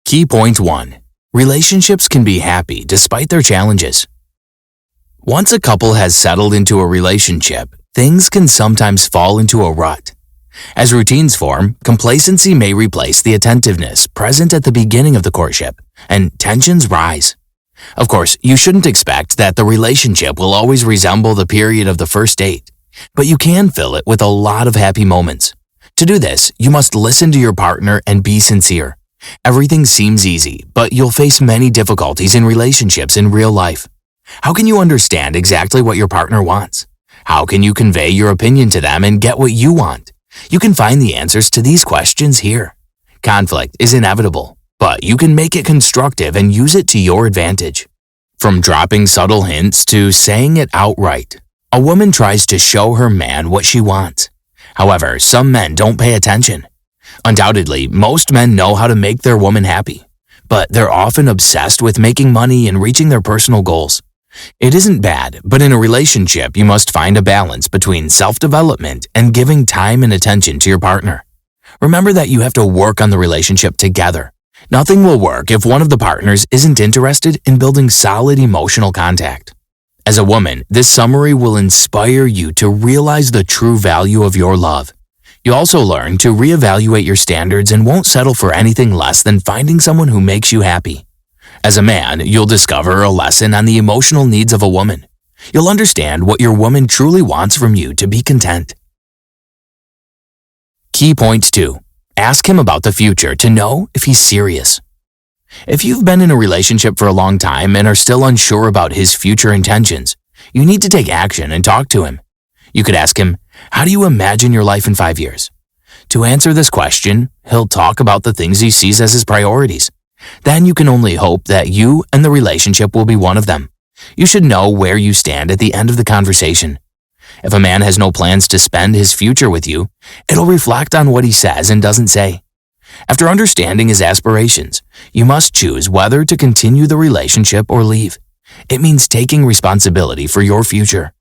Key point 1. Relationships can be happy despite their challenges. Once a couple has settled into a relationship, things can sometimes fall into a rut. As routines form, complacency may replace the attentiveness present at the beginning of the courtship, and tensions rise. Of course, you shouldn't expect that the relationship will always resemble the period of the first date, but you can fill it with a lot of happy moments. To do this, you must listen to your partner and be sincere. Everything seems easy, but you'll face many difficulties in relationships in real life. How can you understand exactly what your partner wants? How can you convey your opinion to them and get what you want? You can find the answers to these questions here. Conflict is inevitable, but you can make it constructive and use it to your advantage. From dropping subtle hints to saying it outright, a woman tries to show her man what she wants. However, some men don't pay attention. Undoubtedly, most men know how to make their woman happy, but they're often obsessed with making money and reaching their personal goals. It isn't bad, but in a relationship, you must find a balance between self-development and giving time and attention to your partner. Remember that you have to work on the relationship together. Nothing will work if one of the partners isn't interested in building solid emotional contact. As a woman, this summary will inspire you to realize the true value of your love. You also learn to reevaluate your standards and won't settle for anything less than finding someone who makes you happy. As a man, you'll discover a lesson on the emotional needs of a woman. You'll understand what your woman truly wants from you to be content. Key point 2. Ask him about the future to know if he's serious. If you've been in a relationship for a long time and are still unsure about his future intentions, you need to take action and talk to him. You could ask him, "How do you imagine your life in 5 years?" To answer this question, he'll talk about the things he sees as his priorities. Then you can only hope that you and the relationship will be one of them. You should know where you stand at the end of the conversation. If a man has no plans to spend his future with you, it'll reflect on what he says and doesn't say. After understanding his aspirations, you must choose whether to continue the relationship or leave. It means taking responsibility for your future.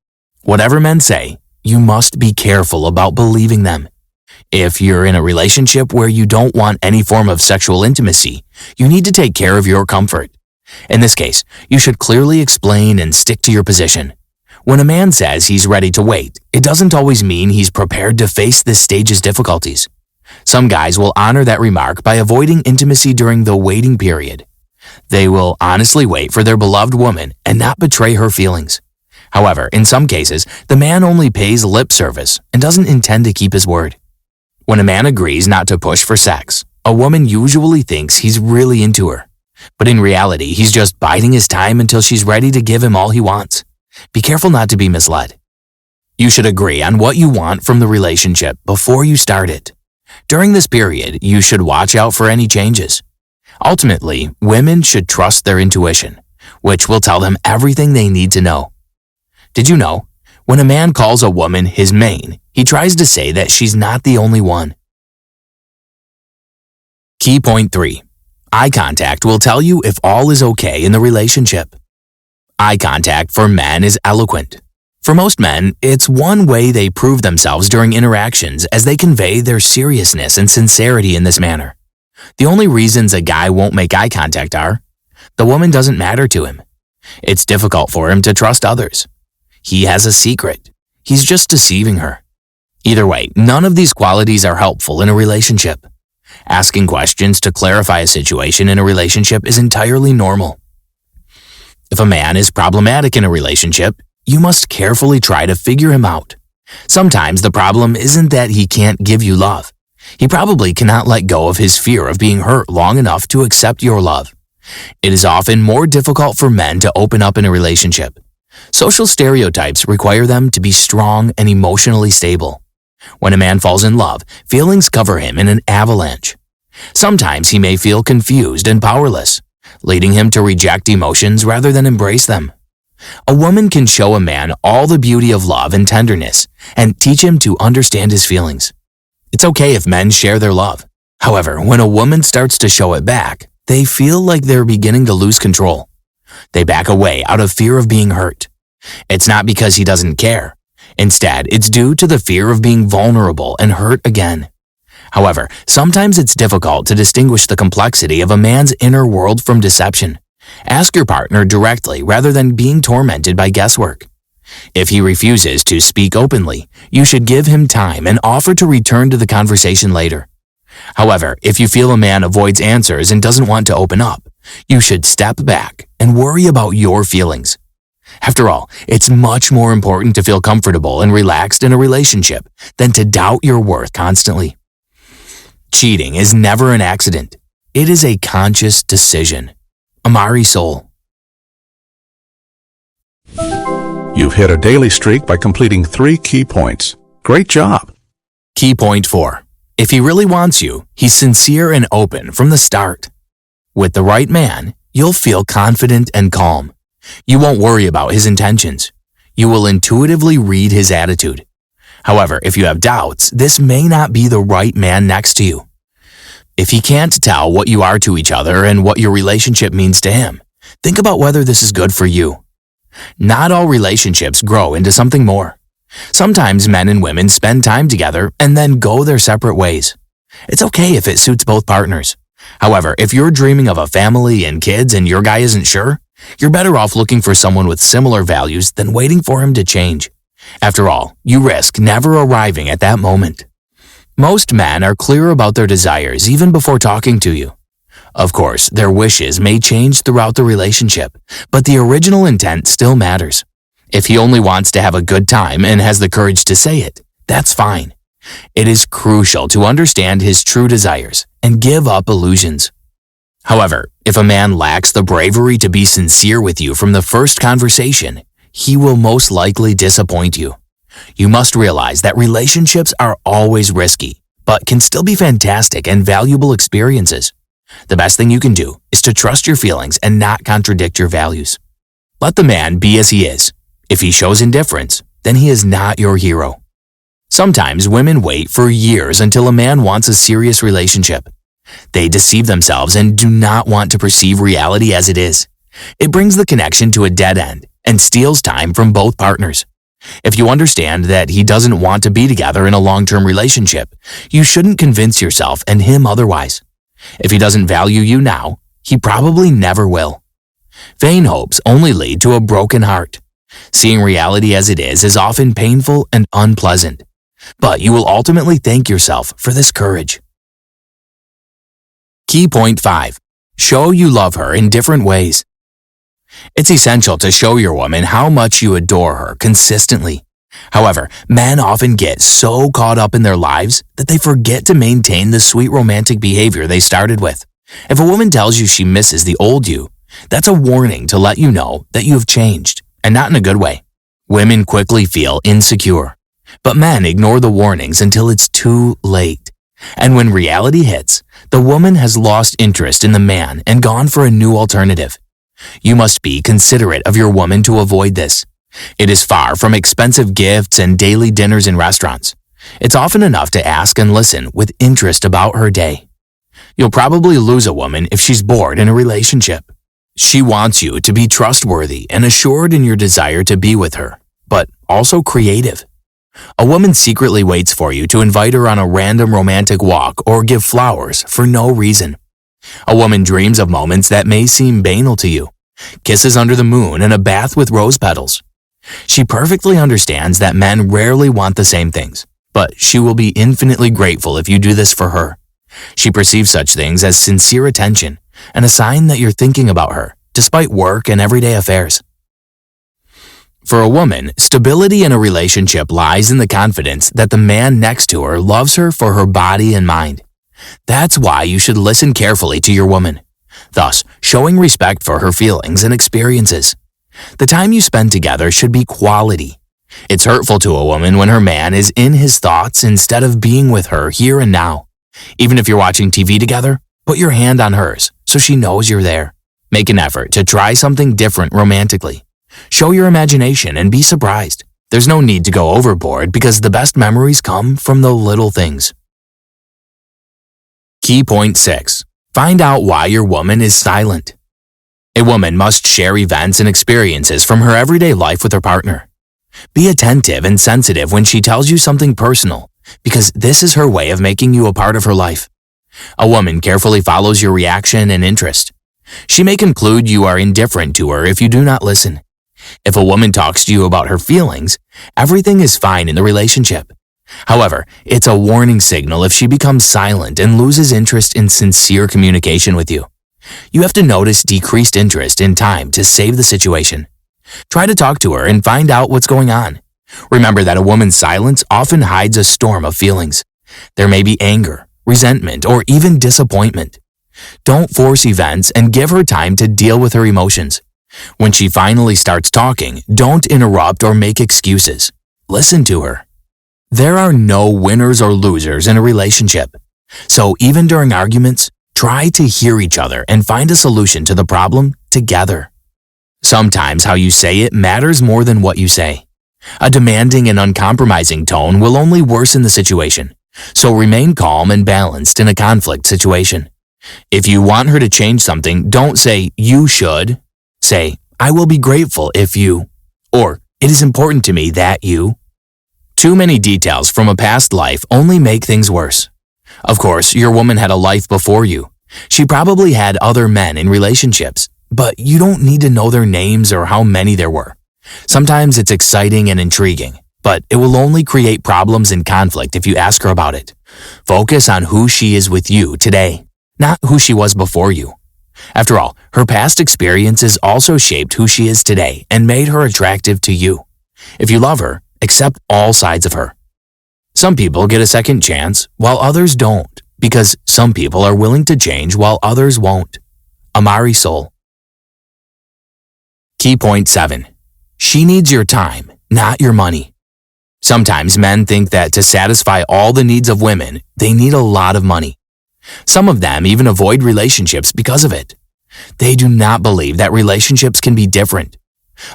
Whatever men say, you must be careful about believing them. If you're in a relationship where you don't want any form of sexual intimacy, you need to take care of your comfort. In this case, you should clearly explain and stick to your position. When a man says he's ready to wait, it doesn't always mean he's prepared to face this stage's difficulties. Some guys will honor that remark by avoiding intimacy during the waiting period. They will honestly wait for their beloved woman and not betray her feelings. However, in some cases, the man only pays lip service and doesn't intend to keep his word. When a man agrees not to push for sex, a woman usually thinks he's really into her. But in reality, he's just biding his time until she's ready to give him all he wants. Be careful not to be misled. You should agree on what you want from the relationship before you start it. During this period, you should watch out for any changes. Ultimately, women should trust their intuition, which will tell them everything they need to know. Did you know? When a man calls a woman his main, he tries to say that she's not the only one. Key point 3. Eye contact will tell you if all is okay in the relationship. Eye contact for men is eloquent. For most men, it's one way they prove themselves during interactions as they convey their seriousness and sincerity in this manner. The only reasons a guy won't make eye contact are, the woman doesn't matter to him. It's difficult for him to trust others. He has a secret. He's just deceiving her. Either way, none of these qualities are helpful in a relationship. Asking questions to clarify a situation in a relationship is entirely normal. If a man is problematic in a relationship, you must carefully try to figure him out. Sometimes the problem isn't that he can't give you love. He probably cannot let go of his fear of being hurt long enough to accept your love. It is often more difficult for men to open up in a relationship. Social stereotypes require them to be strong and emotionally stable. When a man falls in love, feelings cover him in an avalanche. Sometimes he may feel confused and powerless, leading him to reject emotions rather than embrace them. A woman can show a man all the beauty of love and tenderness and teach him to understand his feelings. It's okay if men share their love. However, when a woman starts to show it back, they feel like they're beginning to lose control. They back away out of fear of being hurt. It's not because he doesn't care. Instead, it's due to the fear of being vulnerable and hurt again. However, sometimes it's difficult to distinguish the complexity of a man's inner world from deception. Ask your partner directly rather than being tormented by guesswork. If he refuses to speak openly, you should give him time and offer to return to the conversation later. However, if you feel a man avoids answers and doesn't want to open up, you should step back and worry about your feelings. After all, it's much more important to feel comfortable and relaxed in a relationship than to doubt your worth constantly. Cheating is never an accident. It is a conscious decision. Amari Soul. You've hit a daily streak by completing 3 key points. Great job. Key point 4. If he really wants you, he's sincere and open from the start. With the right man, you'll feel confident and calm. You won't worry about his intentions. You will intuitively read his attitude. However, if you have doubts, this may not be the right man next to you. If he can't tell what you are to each other and what your relationship means to him, think about whether this is good for you. Not all relationships grow into something more. Sometimes men and women spend time together and then go their separate ways. It's okay if it suits both partners. However, if you're dreaming of a family and kids and your guy isn't sure, you're better off looking for someone with similar values than waiting for him to change. After all, you risk never arriving at that moment. Most men are clear about their desires even before talking to you. Of course, their wishes may change throughout the relationship, but the original intent still matters. If he only wants to have a good time and has the courage to say it, that's fine. It is crucial to understand his true desires and give up illusions. However, if a man lacks the bravery to be sincere with you from the first conversation, he will most likely disappoint you. You must realize that relationships are always risky, but can still be fantastic and valuable experiences. The best thing you can do is to trust your feelings and not contradict your values. Let the man be as he is. If he shows indifference, then he is not your hero. Sometimes women wait for years until a man wants a serious relationship. They deceive themselves and do not want to perceive reality as it is. It brings the connection to a dead end and steals time from both partners. If you understand that he doesn't want to be together in a long-term relationship, you shouldn't convince yourself and him otherwise. If he doesn't value you now, he probably never will. Vain hopes only lead to a broken heart. Seeing reality as it is often painful and unpleasant, but you will ultimately thank yourself for this courage. Key point 5. Show you love her in different ways. It's essential to show your woman how much you adore her consistently. However, men often get so caught up in their lives that they forget to maintain the sweet romantic behavior they started with. If a woman tells you she misses the old you, that's a warning to let you know that you have changed, and not in a good way. Women quickly feel insecure, but men ignore the warnings until it's too late. And when reality hits, the woman has lost interest in the man and gone for a new alternative. You must be considerate of your woman to avoid this. It is far from expensive gifts and daily dinners in restaurants. It's often enough to ask and listen with interest about her day. You'll probably lose a woman if she's bored in a relationship. She wants you to be trustworthy and assured in your desire to be with her, but also creative. A woman secretly waits for you to invite her on a random romantic walk or give flowers for no reason. A woman dreams of moments that may seem banal to you. Kisses under the moon and a bath with rose petals. She perfectly understands that men rarely want the same things, but she will be infinitely grateful if you do this for her. She perceives such things as sincere attention and a sign that you're thinking about her, despite work and everyday affairs. For a woman, stability in a relationship lies in the confidence that the man next to her loves her for her body and mind. That's why you should listen carefully to your woman, thus showing respect for her feelings and experiences. The time you spend together should be quality. It's hurtful to a woman when her man is in his thoughts instead of being with her here and now. Even if you're watching TV together, put your hand on hers so she knows you're there. Make an effort to try something different romantically. Show your imagination and be surprised. There's no need to go overboard because the best memories come from the little things. Key point 6. Find out why your woman is silent. A woman must share events and experiences from her everyday life with her partner. Be attentive and sensitive when she tells you something personal, because this is her way of making you a part of her life. A woman carefully follows your reaction and interest. She may conclude you are indifferent to her if you do not listen. If a woman talks to you about her feelings, everything is fine in the relationship. However, it's a warning signal if she becomes silent and loses interest in sincere communication with you. You have to notice decreased interest in time to save the situation. Try to talk to her and find out what's going on. Remember that a woman's silence often hides a storm of feelings. There may be anger, resentment, or even disappointment. Don't force events and give her time to deal with her emotions. When she finally starts talking, don't interrupt or make excuses. Listen to her. There are no winners or losers in a relationship. So even during arguments, try to hear each other and find a solution to the problem together. Sometimes how you say it matters more than what you say. A demanding and uncompromising tone will only worsen the situation, so remain calm and balanced in a conflict situation. If you want her to change something, don't say, "You should." Say, "I will be grateful if you," or "It is important to me that you." Too many details from a past life only make things worse. Of course, your woman had a life before you. She probably had other men in relationships, but you don't need to know their names or how many there were. Sometimes it's exciting and intriguing, but it will only create problems and conflict if you ask her about it. Focus on who she is with you today, not who she was before you. After all, her past experiences also shaped who she is today and made her attractive to you. If you love her, accept all sides of her. Some people get a second chance while others don't, because some people are willing to change while others won't. Amari Soul. Key point 7. She needs your time, not your money. Sometimes men think that to satisfy all the needs of women, they need a lot of money. Some of them even avoid relationships because of it. They do not believe that relationships can be different.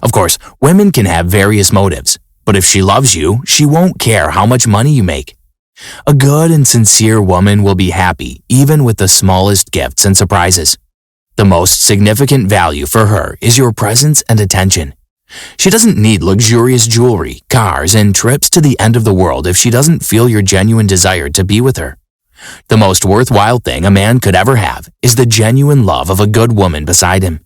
Of course, women can have various motives, but if she loves you, she won't care how much money you make. A good and sincere woman will be happy even with the smallest gifts and surprises. The most significant value for her is your presence and attention. She doesn't need luxurious jewelry, cars, and trips to the end of the world if she doesn't feel your genuine desire to be with her. The most worthwhile thing a man could ever have is the genuine love of a good woman beside him.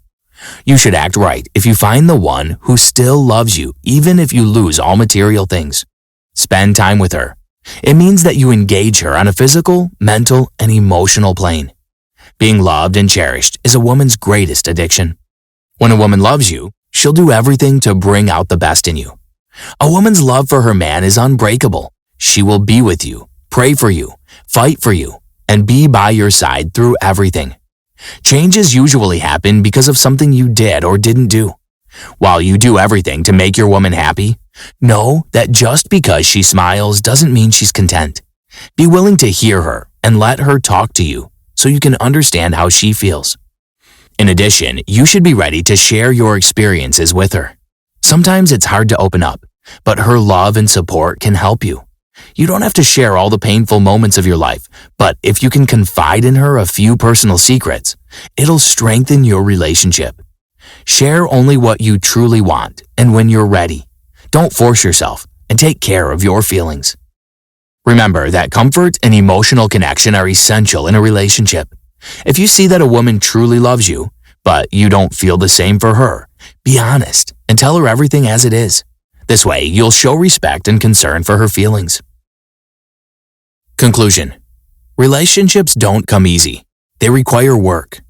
You should act right if you find the one who still loves you even if you lose all material things. Spend time with her. It means that you engage her on a physical, mental, and emotional plane. Being loved and cherished is a woman's greatest addiction. When a woman loves you, she'll do everything to bring out the best in you. A woman's love for her man is unbreakable. She will be with you, pray for you, fight for you, and be by your side through everything. Changes usually happen because of something you did or didn't do. While you do everything to make your woman happy, know that just because she smiles doesn't mean she's content. Be willing to hear her and let her talk to you so you can understand how she feels. In addition, you should be ready to share your experiences with her. Sometimes it's hard to open up, but her love and support can help you. You don't have to share all the painful moments of your life, but if you can confide in her a few personal secrets, it'll strengthen your relationship. Share only what you truly want and when you're ready. Don't force yourself and take care of your feelings. Remember that comfort and emotional connection are essential in a relationship. If you see that a woman truly loves you, but you don't feel the same for her, be honest and tell her everything as it is. This way, you'll show respect and concern for her feelings. Conclusion. Relationships don't come easy. They require work.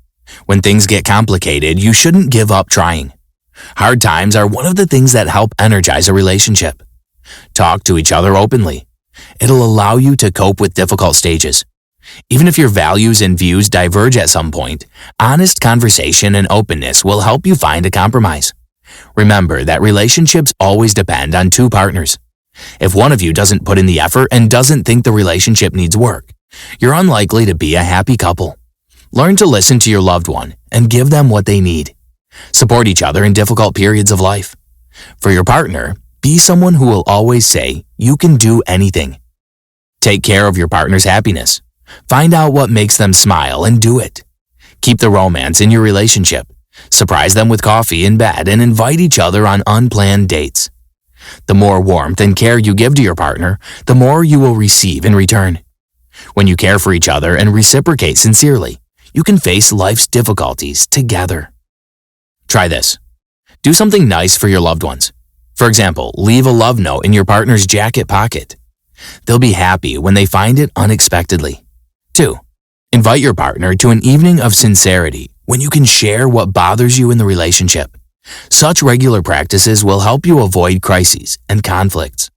When things get complicated, you shouldn't give up trying. Hard times are one of the things that help energize a relationship. Talk to each other openly. It'll allow you to cope with difficult stages. Even if your values and views diverge at some point, honest conversation and openness will help you find a compromise. Remember that relationships always depend on two partners. If one of you doesn't put in the effort and doesn't think the relationship needs work, you're unlikely to be a happy couple. Learn to listen to your loved one and give them what they need. Support each other in difficult periods of life. For your partner, be someone who will always say, "You can do anything." Take care of your partner's happiness. Find out what makes them smile and do it. Keep the romance in your relationship. Surprise them with coffee in bed and invite each other on unplanned dates. The more warmth and care you give to your partner, the more you will receive in return. When you care for each other and reciprocate sincerely, you can face life's difficulties together. Try this. Do something nice for your loved ones. For example, leave a love note in your partner's jacket pocket. They'll be happy when they find it unexpectedly. 2. Invite your partner to an evening of sincerity when you can share what bothers you in the relationship. Such regular practices will help you avoid crises and conflicts.